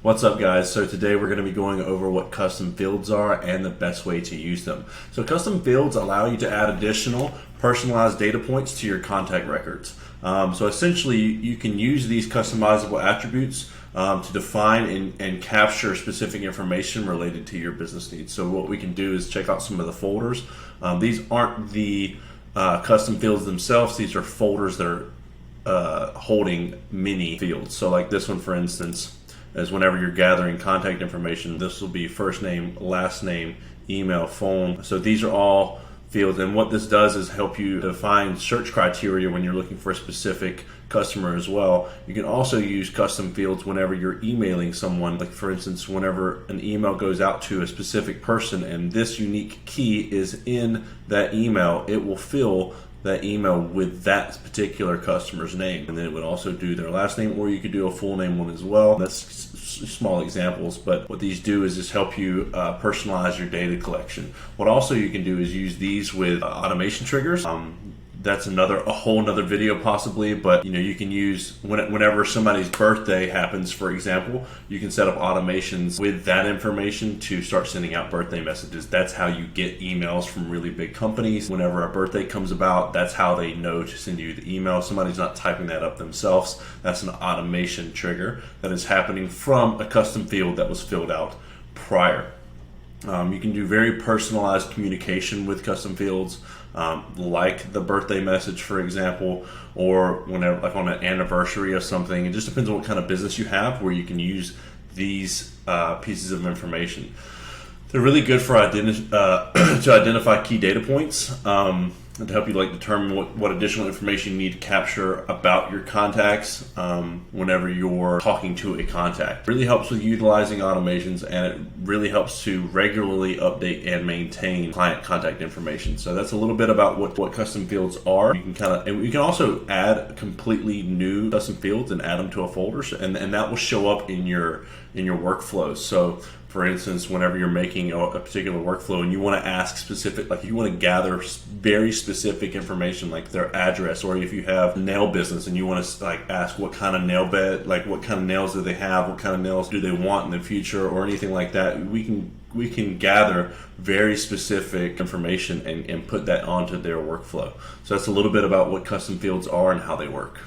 What's up, guys? So today we're going to be going over what custom fields are and the best way to use them. So custom fields allow you to add additional personalized data points to your contact records. So essentially you can use these customizable attributes to define and capture specific information related to your business needs. So what we can do is check out some of the folders. These aren't the custom fields themselves. These are folders that are holding many fields. So like this one, for instance, is whenever you're gathering contact information, this will be first name, last name, email, phone. So these are all fields, and what this does is help you define search criteria when you're looking for a specific customer as well. You can also use custom fields whenever you're emailing someone. Like for instance, whenever an email goes out to a specific person and this unique key is in that email, it will fill that email with that particular customer's name, and then it would also do their last name, or you could do a full name one as well. That's small examples, but what these do is just help you personalize your data collection. What also you can do is use these with automation triggers. That's a whole nother video possibly, but you can use whenever somebody's birthday happens, for example, you can set up automations with that information to start sending out birthday messages. That's how you get emails from really big companies. Whenever a birthday comes about, that's how they know to send you the email. Somebody's not typing that up themselves. That's an automation trigger that is happening from a custom field that was filled out prior. You can do very personalized communication with custom fields, like the birthday message, for example, or whenever, like on an anniversary of something. It just depends on what kind of business you have, where you can use these pieces of information. They're really good for to identify key data points, and to help you determine what additional information you need to capture about your contacts whenever you're talking to a contact. It really helps with utilizing automations, and it really helps to regularly update and maintain client contact information. So that's a little bit about what custom fields are. You can also add completely new custom fields and add them to a folder, and that will show up in your workflows. So for instance, whenever you're making a particular workflow and you want to ask specific, like you want to gather very specific information like their address, or if you have a nail business and you want to ask what kind of nail bed, like what kind of nails do they have, what kind of nails do they want in the future, or anything like that, we can gather very specific information and put that onto their workflow. So that's a little bit about what custom fields are and how they work.